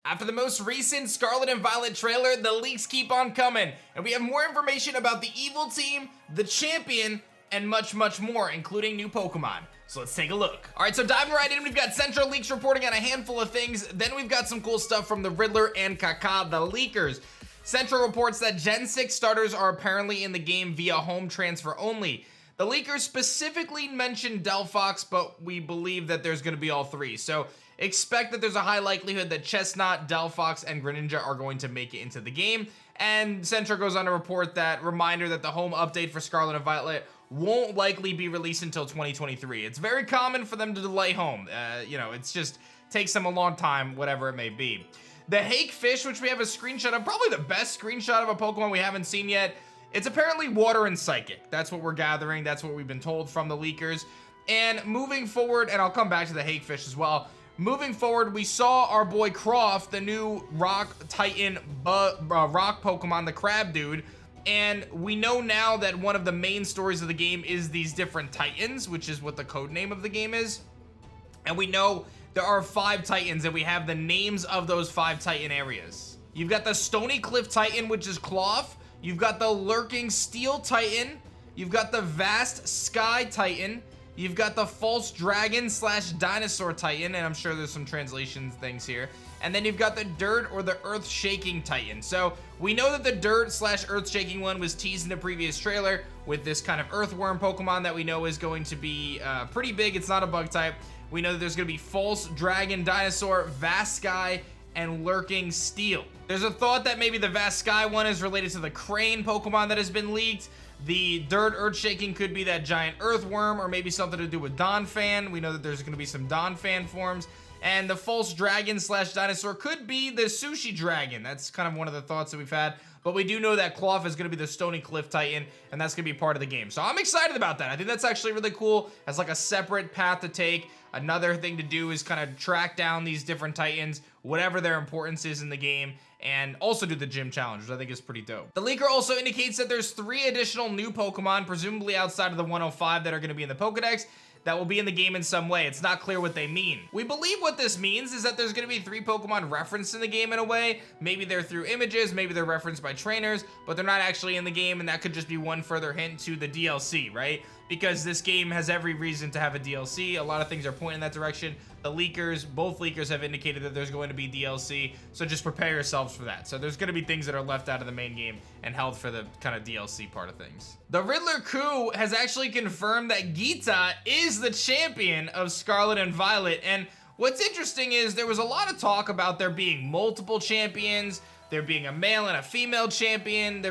After the most recent Scarlet and Violet trailer, the leaks keep on coming, and we have more information about the evil team, the champion, and much, much more, including new Pokemon. So let's take a look. All right, so diving right in, we've got Central Leaks reporting on a handful of things. Then we've got some cool stuff from the Riddler and Kaka, the leakers. Central reports that Gen 6 starters are apparently in the game via home transfer only. The leakers specifically mentioned Delphox, but we believe that there's going to be all three. So expect that there's a high likelihood that Chestnut, Delphox, and Greninja are going to make it into the game. And Central goes on to report that reminder that the home update for Scarlet and Violet won't likely be released until 2023. It's very common for them to delay home. It's just takes them a long time, whatever it may be. The Hakefish, which we have a screenshot of, probably the best screenshot of a Pokemon we haven't seen yet. It's apparently water and psychic. That's what we're gathering. That's what we've been told from the leakers. And moving forward, and I'll come back to the Hakefish as well. Moving forward, we saw our boy Croft, the new Rock Titan rock Pokemon, the Crab Dude. And we know now that one of the main stories of the game is these different Titans, which is what the code name of the game is. And we know there are 5 Titans, and we have the names of those 5 Titan areas. You've got the Stony Cliff Titan, which is Cloth. You've got the Lurking Steel Titan. You've got the Vast Sky Titan. You've got the False Dragon / Dinosaur Titan, and I'm sure there's some translation things here. And then you've got the Dirt or the Earth Shaking Titan. So we know that the Dirt / Earth Shaking one was teased in the previous trailer with this kind of Earthworm Pokemon that we know is going to be pretty big. It's not a bug type. We know that there's going to be False Dragon, Dinosaur, Vast Sky, and Lurking Steel. There's a thought that maybe the Vast Sky one is related to the Crane Pokemon that has been leaked. The Dirt Earthshaking could be that giant earthworm, or maybe something to do with Donphan. We know that there's going to be some Donphan forms. And the False Dragon / Dinosaur could be the Sushi Dragon. That's kind of one of the thoughts that we've had. But we do know that Cloth is going to be the Stony Cliff Titan, and that's going to be part of the game. So I'm excited about that. I think that's actually really cool as like a separate path to take. Another thing to do is kind of track down these different Titans, whatever their importance is in the game, and also do the gym challenge, which I think is pretty dope. The leaker also indicates that there's 3 additional new Pokemon, presumably outside of the 105, that are going to be in the Pokedex, that will be in the game in some way. It's not clear what they mean. We believe what this means is that there's going to be 3 Pokemon referenced in the game in a way. Maybe they're through images, maybe they're referenced by trainers, but they're not actually in the game, and that could just be one further hint to the DLC, right? Because this game has every reason to have a DLC. A lot of things are pointing in that direction. The leakers, both leakers have indicated that there's going to be DLC, so just prepare yourselves for that. So there's going to be things that are left out of the main game and held for the kind of DLC part of things. The Riddler crew has actually confirmed that Geeta is the champion of Scarlet and Violet, and what's interesting is there was a lot of talk about there being multiple champions, there being a male and a female champion,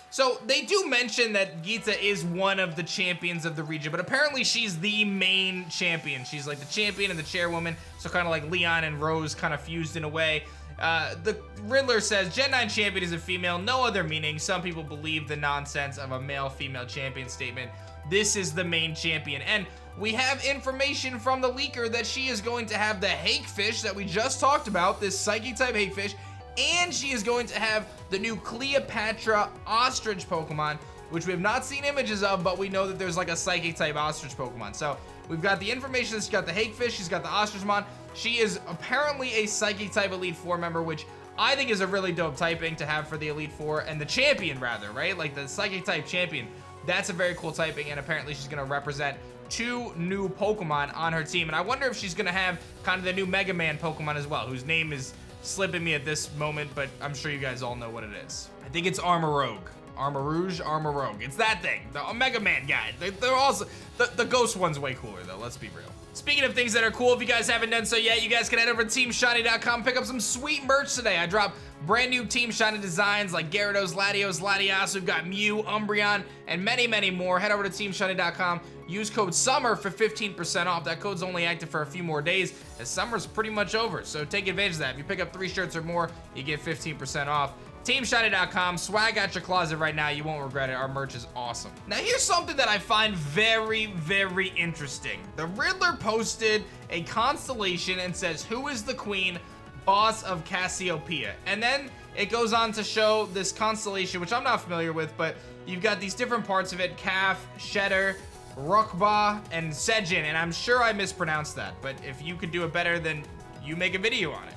so they do mention that Geeta is one of the champions of the region, but apparently she's the main champion. She's like the champion and the chairwoman, so kind of like Leon and Rose kind of fused in a way. The Riddler says, Gen 9 champion is a female, no other meaning. Some people believe the nonsense of a male-female champion statement. This is the main champion, and we have information from the leaker that she is going to have the Hakefish that we just talked about, this Psychic-type Hakefish, and she is going to have the new Cleopatra Ostrich Pokemon, which we have not seen images of, but we know that there's like a Psychic-type Ostrich Pokemon. So we've got the information that she's got the Hakefish, she's got the Ostrichmon. She is apparently a Psychic-type Elite Four member, which I think is a really dope typing to have for the Elite Four, and the champion rather, right? Like the Psychic-type champion. That's a very cool typing, and apparently she's going to represent 2 new Pokemon on her team. And I wonder if she's going to have kind of the new Mega Man Pokemon as well, whose name is slipping me at this moment, but I'm sure you guys all know what it is. I think it's Armarouge. Armarouge. It's that thing, the Mega Man guy. They're also, the Ghost one's way cooler though, let's be real. Speaking of things that are cool, if you guys haven't done so yet, you guys can head over to TeamShiny.com, pick up some sweet merch today. I dropped brand new Team Shiny designs like Gyarados, Latios, Latias. We've got Mew, Umbreon, and many, many more. Head over to TeamShiny.com. Use code SUMMER for 15% off. That code's only active for a few more days, as summer's pretty much over. So take advantage of that. If you pick up 3 shirts or more, you get 15% off. TeamShiny.com, swag out your closet right now. You won't regret it. Our merch is awesome. Now here's something that I find very, very interesting. The Riddler posted a constellation and says, who is the queen, boss of Cassiopeia? And then it goes on to show this constellation, which I'm not familiar with, but you've got these different parts of it: Calf, Shedder, Rukba, and Sejin, and I'm sure I mispronounced that, but if you could do it better, then you make a video on it.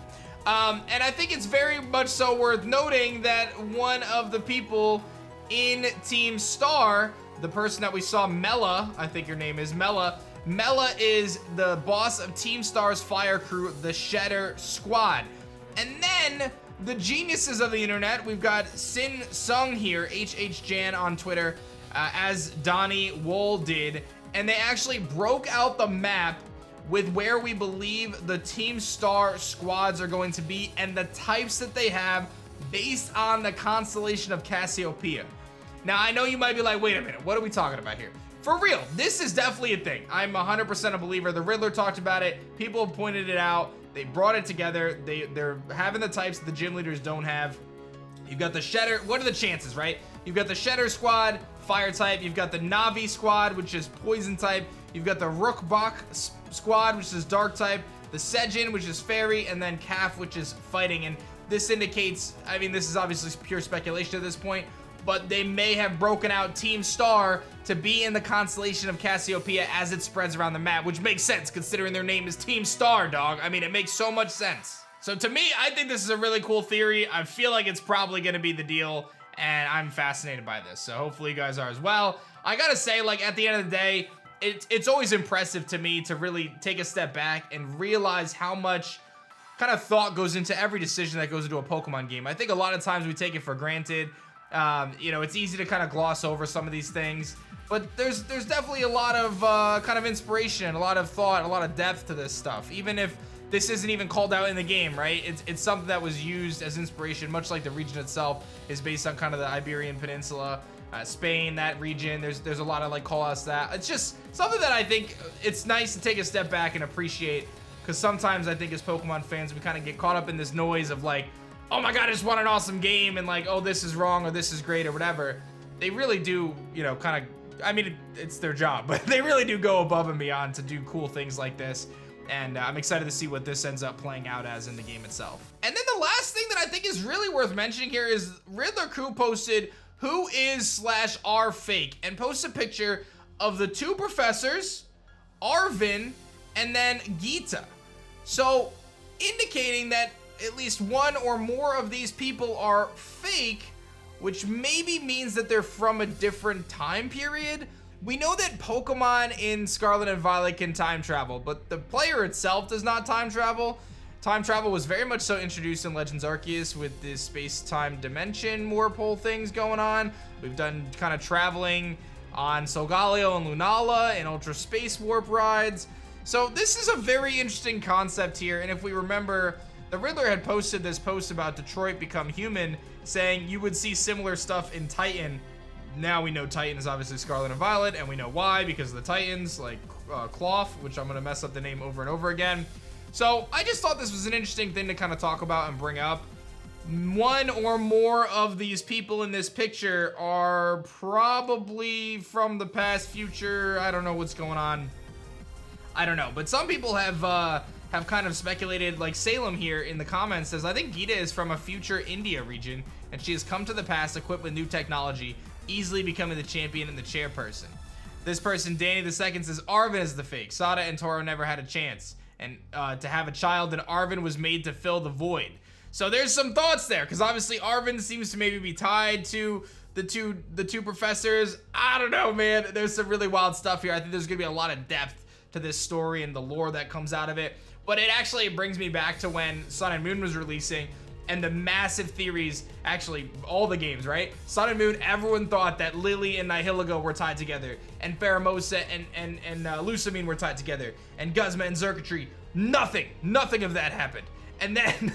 And I think it's very much so worth noting that one of the people in Team Star, the person that we saw, Mela, I think your name is Mela. Mela is the boss of Team Star's fire crew, the Shedder Squad. And then the geniuses of the internet, we've got Sin Sung here, HHJan on Twitter, as Donnie Wool did, and they actually broke out the map with where we believe the Team Star squads are going to be and the types that they have based on the constellation of Cassiopeia. Now, I know you might be like, wait a minute, what are we talking about here? For real, this is definitely a thing. I'm 100% a believer. The Riddler talked about it. People have pointed it out. They brought it together. They're having the types that the gym leaders don't have. You've got the Shedder. What are the chances, right? You've got the Shedder squad, fire type. You've got the Navi squad, which is poison type. You've got the Rookbok squad, which is dark type. The Sejin, which is fairy, and then Calf, which is fighting. And this indicates, I mean, this is obviously pure speculation at this point, but they may have broken out Team Star to be in the constellation of Cassiopeia as it spreads around the map, which makes sense considering their name is Team Star, dog. I mean, it makes so much sense. So to me, I think this is a really cool theory. I feel like it's probably gonna be the deal, and I'm fascinated by this. So hopefully you guys are as well. I gotta say, like, at the end of the day, it's always impressive to me to really take a step back and realize how much kind of thought goes into every decision that goes into a Pokemon game. I think a lot of times we take it for granted. You know, it's easy to kind of gloss over some of these things, but there's definitely a lot of kind of inspiration, a lot of thought, a lot of depth to this stuff. Even if this isn't even called out in the game, right? It's something that was used as inspiration, much like the region itself is based on kind of the Iberian Peninsula, Spain, that region. There's a lot of like call outs to that. It's just something that I think it's nice to take a step back and appreciate, because sometimes I think as Pokemon fans we kind of get caught up in this noise of like, oh my god, I just want an awesome game, and like, oh, this is wrong or this is great or whatever. They really do, you know, kind of, I mean, it's their job, but they really do go above and beyond to do cool things like this. And I'm excited to see what this ends up playing out as in the game itself. And then the last thing that I think is really worth mentioning here is Riddler Crew posted who is / are fake, and posted a picture of the two professors, Arvin, and then Geeta. So indicating that at least one or more of these people are fake, which maybe means that they're from a different time period. We know that Pokemon in Scarlet and Violet can time travel, but the player itself does not time travel. Time travel was very much so introduced in Legends Arceus with this space-time dimension warp hole things going on. We've done kind of traveling on Solgaleo and Lunala and Ultra Space Warp rides. So this is a very interesting concept here, and if we remember, the Riddler had posted this post about Detroit Become Human, saying you would see similar stuff in Titan. Now we know Titan is obviously Scarlet and Violet, and we know why, because of the Titans, like Cloth, which I'm gonna mess up the name over and over again. So I just thought this was an interesting thing to kind of talk about and bring up. One or more of these people in this picture are probably from the past, future. I don't know what's going on. I don't know, but some people have kind of speculated, like Salem here in the comments says, I think Geeta is from a future India region, and she has come to the past equipped with new technology, easily becoming the champion and the chairperson. This person, Danny II, says Arvin is the fake. Sada and Toro never had a chance, and to have a child, and Arvin was made to fill the void. So there's some thoughts there, because obviously Arvin seems to maybe be tied to the two professors. I don't know, man. There's some really wild stuff here. I think there's gonna be a lot of depth to this story and the lore that comes out of it. But it actually brings me back to when Sun and Moon was releasing, and the massive theories, actually all the games, right? Sun and Moon, everyone thought that Lily and Nihilego were tied together, and Pheromosa and Lusamine were tied together, and Guzma and Xurkitree. Nothing of that happened. And then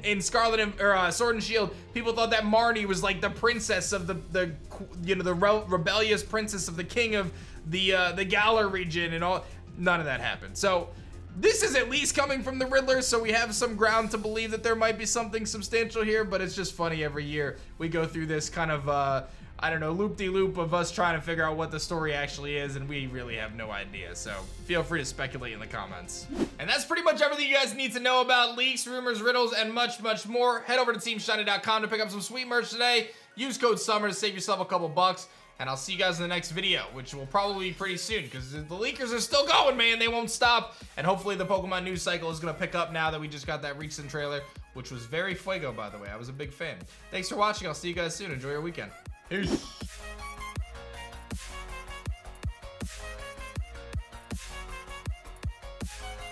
in Scarlet and Sword and Shield, people thought that Marnie was like the princess of the rebellious princess of the king of the Galar region, and all. None of that happened. So this is at least coming from the Riddler, so we have some ground to believe that there might be something substantial here, but it's just funny every year we go through this kind of, I don't know, loop-de-loop of us trying to figure out what the story actually is, and we really have no idea, so feel free to speculate in the comments. And that's pretty much everything you guys need to know about leaks, rumors, riddles, and much, much more. Head over to TeamShiny.com to pick up some sweet merch today. Use code SUMMER to save yourself a couple bucks. and I'll see you guys in the next video, which will probably be pretty soon, because the leakers are still going, man. They won't stop, and hopefully the Pokemon news cycle is going to pick up now that we just got that recent trailer, which was very fuego, by the way. I was a big fan. Thanks for watching. I'll see you guys soon. Enjoy your weekend. Peace.